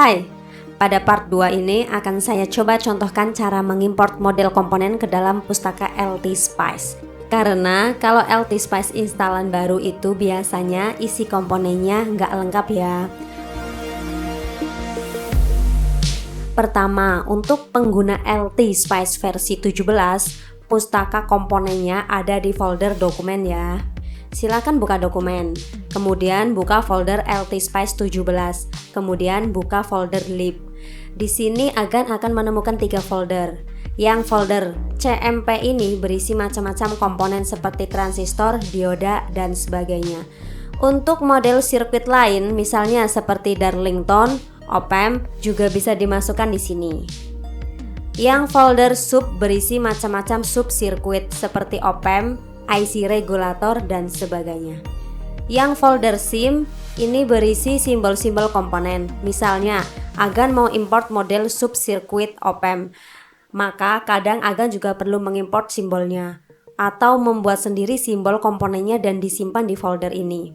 Hai, pada part 2 ini akan saya coba contohkan cara mengimport model komponen ke dalam pustaka LT-Spice. Karena kalau LT-Spice instalan baru itu biasanya isi komponennya nggak lengkap ya. Pertama, untuk pengguna LT-Spice versi 17, pustaka komponennya ada di folder dokumen ya. Silakan buka dokumen, kemudian buka folder LT-Spice 17, kemudian buka folder lib. Di sini Agan akan menemukan 3 folder. Yang folder CMP ini berisi macam-macam komponen seperti transistor, dioda, dan sebagainya. Untuk model sirkuit lain, misalnya seperti Darlington, op-amp, juga bisa dimasukkan di sini. Yang folder sub berisi macam-macam sub sirkuit seperti op-amp, IC regulator, dan sebagainya. Yang folder sim ini berisi simbol-simbol komponen. Misalnya, Agan mau import model sub sirkuit op-amp, maka kadang Agan juga perlu mengimport simbolnya atau membuat sendiri simbol komponennya dan disimpan di folder ini.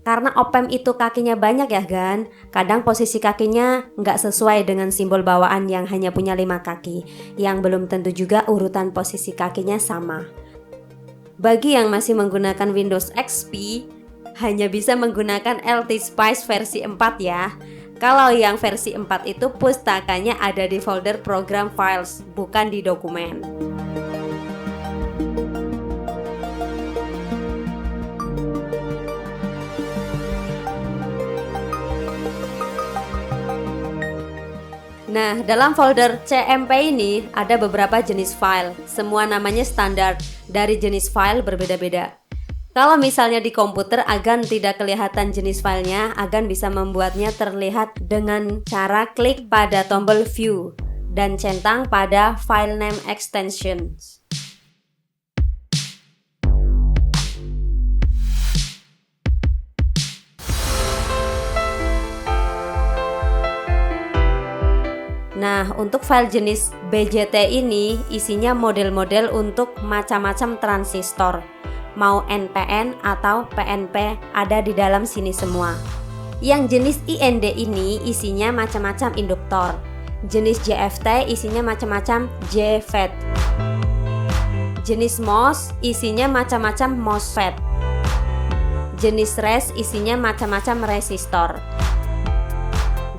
Karena op-amp itu kakinya banyak ya Gan, kadang posisi kakinya nggak sesuai dengan simbol bawaan yang hanya punya 5 kaki, yang belum tentu juga urutan posisi kakinya sama. Bagi yang masih menggunakan Windows XP, hanya bisa menggunakan LT-Spice versi 4 ya. Kalau yang versi 4 itu pustakanya ada di folder program files, bukan di dokumen. Nah, dalam folder CMP ini ada beberapa jenis file. Semua namanya standar, dari jenis file berbeda-beda. Kalau misalnya di komputer Agan tidak kelihatan jenis filenya, Agan bisa membuatnya terlihat dengan cara klik pada tombol View dan centang pada File Name Extensions. Nah, untuk file jenis BJT ini isinya model-model untuk macam-macam transistor. Mau NPN atau PNP ada di dalam sini semua. Yang jenis IND ini isinya macam-macam induktor. Jenis JFT isinya macam-macam JFET. Jenis MOS isinya macam-macam MOSFET. Jenis RES isinya macam-macam resistor.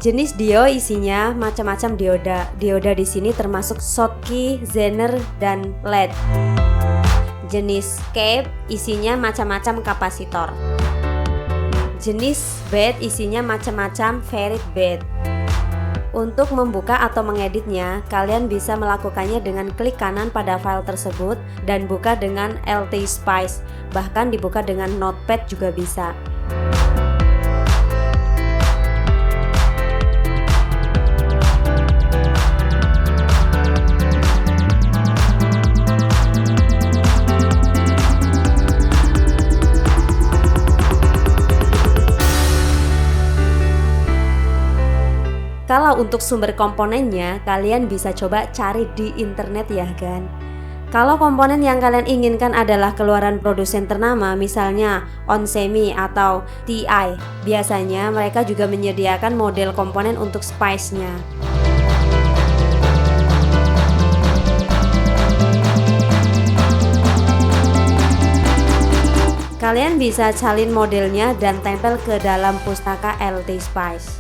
Jenis dio isinya macam-macam dioda. Dioda di sini termasuk Schottky, Zener, dan LED. Jenis cape isinya macam-macam kapasitor. Jenis bed isinya macam-macam ferrite bed. Untuk membuka atau mengeditnya, kalian bisa melakukannya dengan klik kanan pada file tersebut dan buka dengan LT-Spice. Bahkan dibuka dengan notepad juga bisa. Kalau untuk sumber komponennya, kalian bisa coba cari di internet ya Gan. Kalau komponen yang kalian inginkan adalah keluaran produsen ternama, misalnya Onsemi atau TI, biasanya mereka juga menyediakan model komponen untuk Spice-nya. Kalian bisa salin modelnya dan tempel ke dalam pustaka LT-Spice.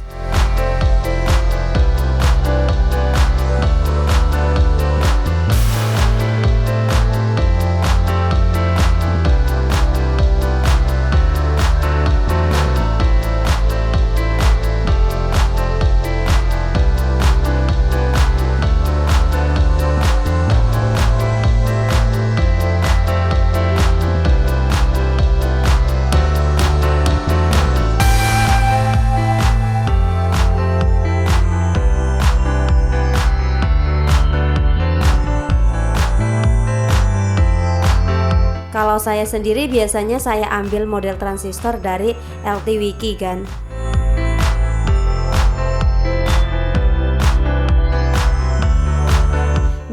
Kalau saya sendiri biasanya saya ambil model transistor dari LTWiki kan.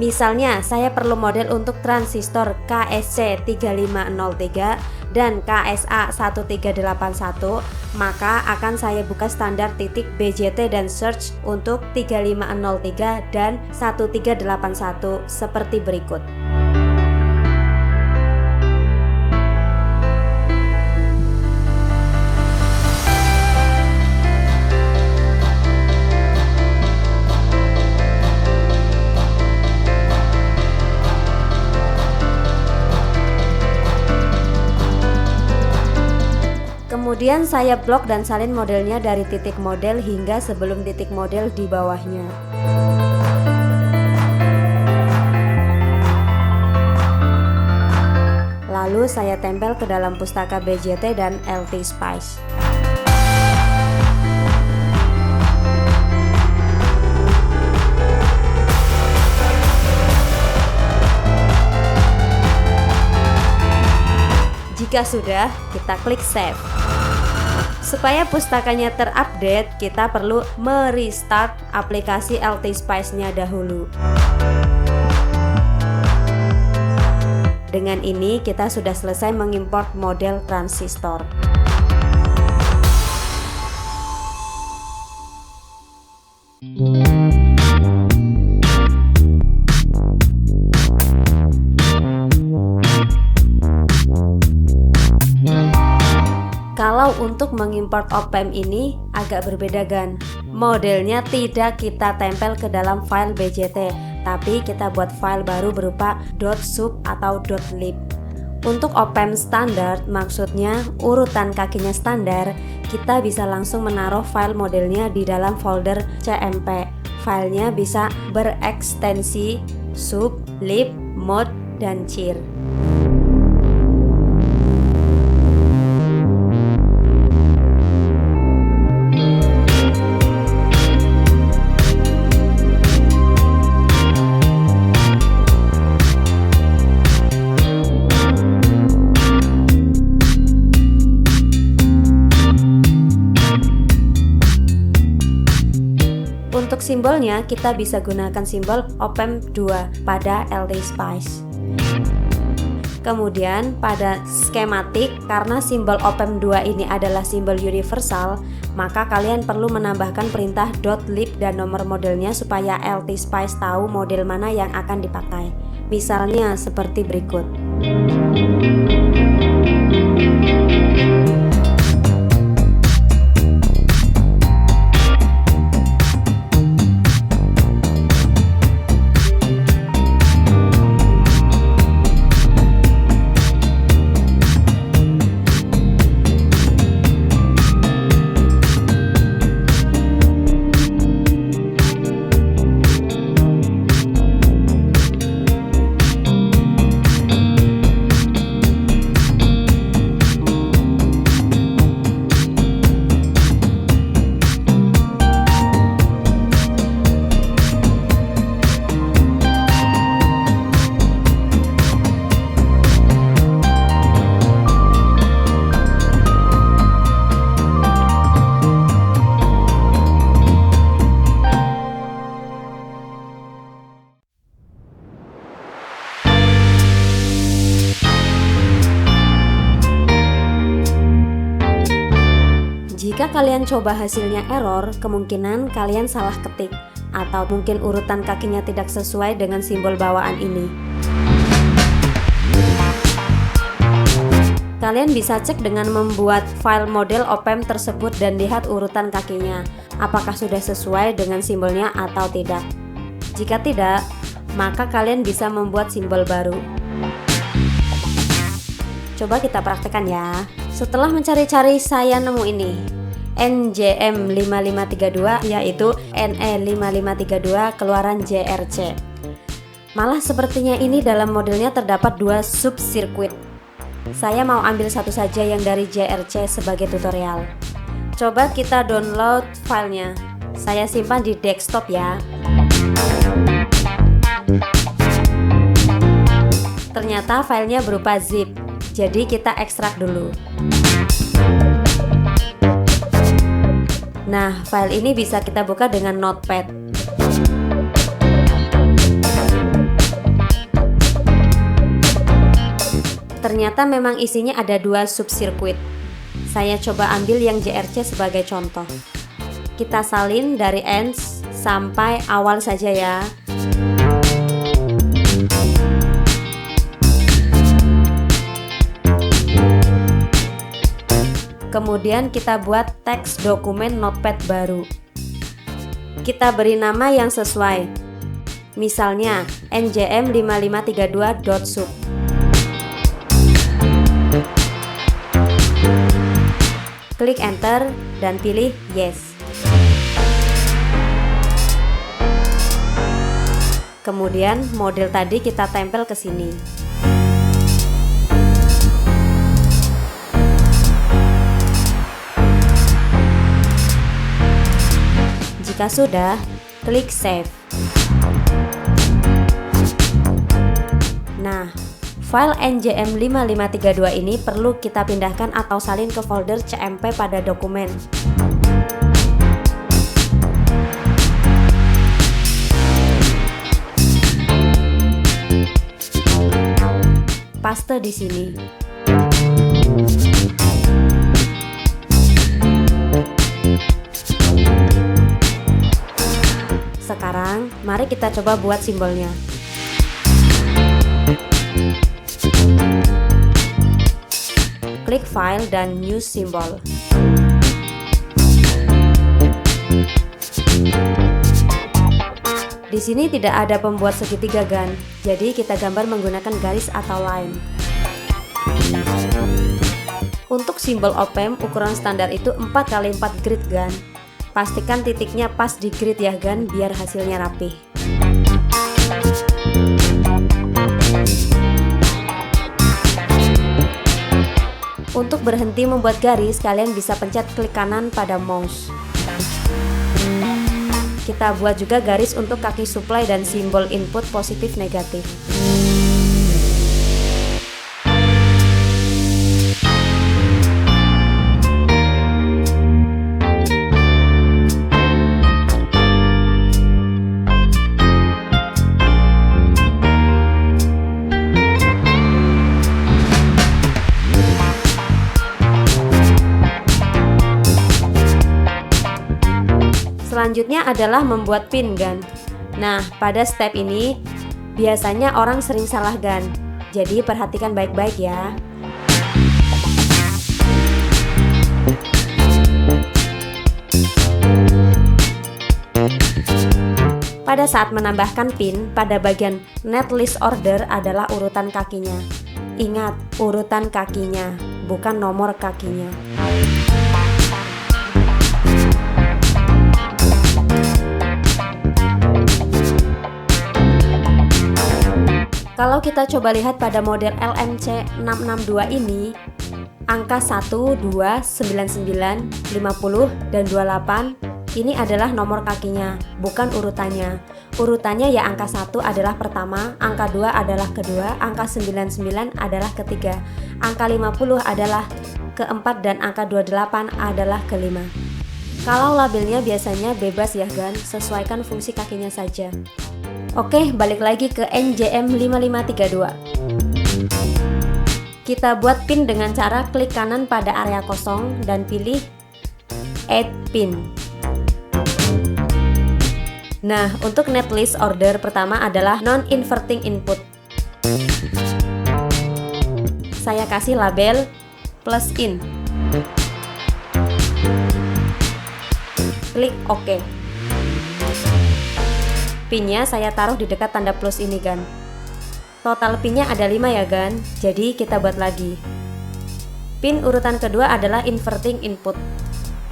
Misalnya, saya perlu model untuk transistor KSC3503 dan KSA1381, maka akan saya buka standar titik BJT dan search untuk 3503 dan 1381 seperti berikut. Kemudian saya blok dan salin modelnya dari titik model hingga sebelum titik model di bawahnya. Lalu saya tempel ke dalam pustaka BJT dan LT-Spice. Jika sudah, kita klik save. Supaya pustakanya terupdate, kita perlu merestart aplikasi LT-Spice-nya dahulu. Dengan ini kita sudah selesai mengimport model transistor. Kalau untuk mengimport op-amp ini agak berbeda gan. Modelnya tidak kita tempel ke dalam file BJT, tapi kita buat file baru berupa .sub atau .lib. Untuk op-amp standar, maksudnya urutan kakinya standar, kita bisa langsung menaruh file modelnya di dalam folder CMP. Filenya bisa berekstensi sub, lib, mod, dan chir. Untuk simbolnya, kita bisa gunakan simbol op-amp 2 pada LT-Spice. Kemudian pada skematik, karena simbol op-amp 2 ini adalah simbol universal, maka kalian perlu menambahkan perintah .lib dan nomor modelnya supaya LT-Spice tahu model mana yang akan dipakai. Misalnya seperti berikut. Jika kalian coba hasilnya error, kemungkinan kalian salah ketik atau mungkin urutan kakinya tidak sesuai dengan simbol bawaan ini. Kalian bisa cek dengan membuat file model op-amp tersebut dan lihat urutan kakinya, apakah sudah sesuai dengan simbolnya atau tidak. Jika tidak, maka kalian bisa membuat simbol baru. Coba kita praktekkan ya. Setelah mencari-cari, saya nemu ini NJM5532, yaitu NE5532 keluaran JRC. Malah sepertinya ini dalam modelnya terdapat dua sub sirkuit. Saya mau ambil satu saja yang dari JRC sebagai tutorial. Coba kita download filenya. Saya simpan di desktop ya. Ternyata filenya berupa zip, jadi kita ekstrak dulu. Nah, file ini bisa kita buka dengan notepad. Ternyata memang isinya ada 2 subsirkuit. Saya coba ambil yang JRC sebagai contoh. Kita salin dari ends sampai awal saja ya. Kemudian kita buat teks dokumen notepad baru. Kita beri nama yang sesuai. Misalnya njm5532.sub. Klik enter dan pilih yes. Kemudian model tadi kita tempel ke sini. Jika sudah, klik save. Nah, file njm5532 ini perlu kita pindahkan atau salin ke folder cmp pada dokumen. Paste di sini. Sekarang, mari kita coba buat simbolnya. Klik File dan New Symbol. Di sini tidak ada pembuat segitiga kan, jadi kita gambar menggunakan garis atau line. Untuk simbol OPEM ukuran standar itu 4x4 grid kan. Pastikan titiknya pas di grid ya kan, biar hasilnya rapih. Untuk berhenti membuat garis, kalian bisa pencet klik kanan pada mouse. Kita buat juga garis untuk kaki supply dan simbol input positif negatif. Selanjutnya adalah membuat pin kan. Nah, pada step ini biasanya orang sering salah kan. Jadi perhatikan baik-baik ya. Pada saat menambahkan pin, pada bagian netlist order adalah urutan kakinya. Ingat, urutan kakinya, bukan nomor kakinya. Kalau kita coba lihat pada model LMC 662 ini, angka 1, 2, 99, 50, dan 28 ini adalah nomor kakinya, bukan urutannya. Urutannya ya angka 1 adalah pertama, angka 2 adalah kedua, angka 99 adalah ketiga, angka 50 adalah keempat, dan angka 28 adalah kelima. Kalau labelnya biasanya bebas ya kan, sesuaikan fungsi kakinya saja. Oke, balik lagi ke njm5532. Kita buat pin dengan cara klik kanan pada area kosong dan pilih Add Pin. Nah, untuk netlist order pertama adalah non-inverting input. Saya kasih label plus in. Klik OK. Pinnya saya taruh di dekat tanda plus ini kan. Total pinnya ada 5 ya kan. Jadi kita buat lagi. Pin urutan kedua adalah inverting input.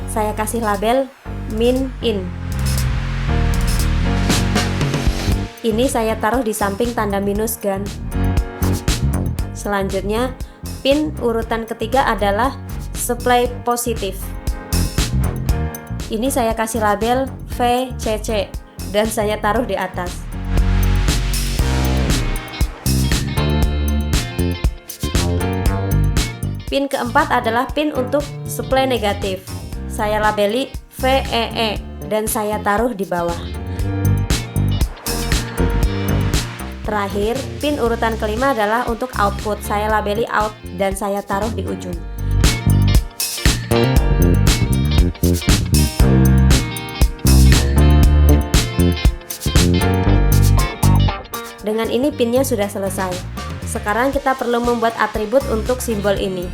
Saya kasih label min in. Ini saya taruh di samping tanda minus kan. Selanjutnya pin urutan ketiga adalah supply positif. Ini saya kasih label VCC dan saya taruh di atas. Pin keempat adalah pin untuk supply negatif. Saya labeli VEE dan saya taruh di bawah. Terakhir, pin urutan kelima adalah untuk output. Saya labeli out dan saya taruh di ujung. Dengan ini pinnya sudah selesai. Sekarang kita perlu membuat atribut untuk simbol ini.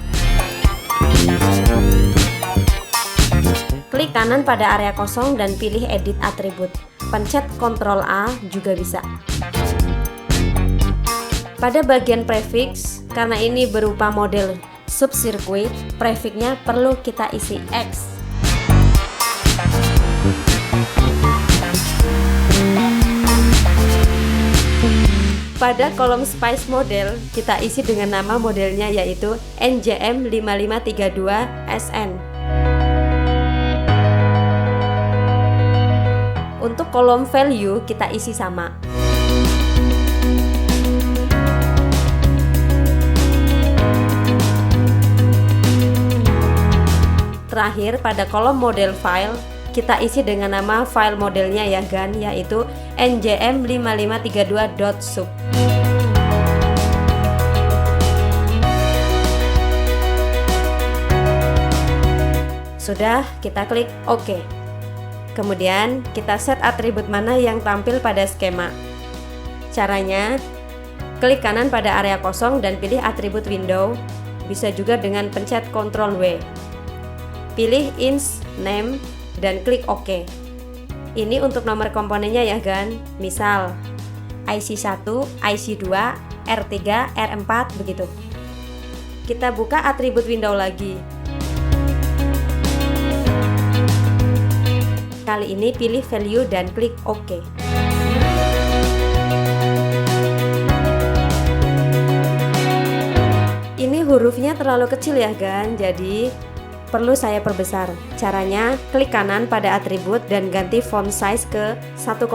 Klik kanan pada area kosong dan pilih edit atribut. Pencet Ctrl A juga bisa. Pada bagian prefix, karena ini berupa model subsirkuit, prefixnya perlu kita isi X. Pada kolom Spice model, kita isi dengan nama modelnya yaitu NJM5532SN. Untuk kolom value, kita isi sama. Terakhir, pada kolom model file, kita isi dengan nama file modelnya ya kan, yaitu njm5532.sub. Sudah, kita klik OK. Kemudian kita set atribut mana yang tampil pada skema. Caranya, klik kanan pada area kosong dan pilih atribut window. Bisa juga dengan pencet Ctrl W. Pilih ins name dan klik OK. Ini untuk nomor komponennya ya kan. Misal IC1, IC2, R3, R4 begitu. Kita buka atribut window lagi. Kali ini pilih value dan klik OK. Ini hurufnya terlalu kecil ya kan, jadi perlu saya perbesar. Caranya, klik kanan pada atribut dan ganti font size ke 1,5.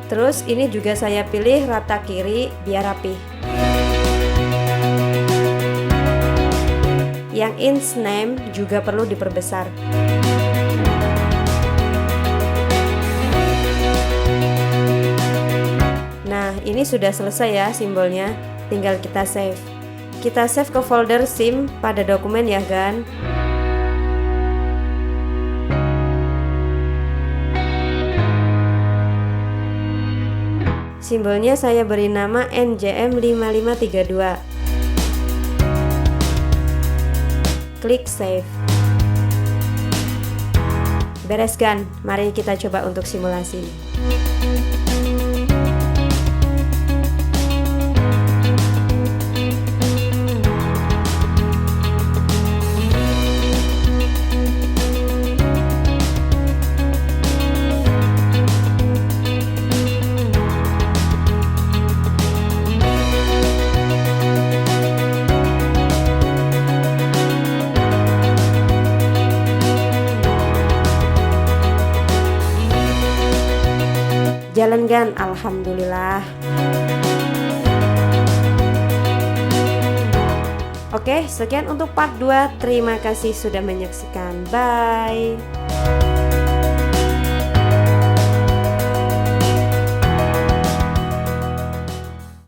Terus ini juga saya pilih rata kiri biar rapih. Yang ins name juga perlu diperbesar. Nah, ini sudah selesai ya simbolnya, tinggal kita save. Kita save ke folder sim pada dokumen ya kan. Simbolnya saya beri nama NJM5532. Klik save. Beres kan? Mari kita coba untuk simulasi. Jalan kan? Alhamdulillah. Oke, sekian untuk part 2. Terima kasih sudah menyaksikan. Bye.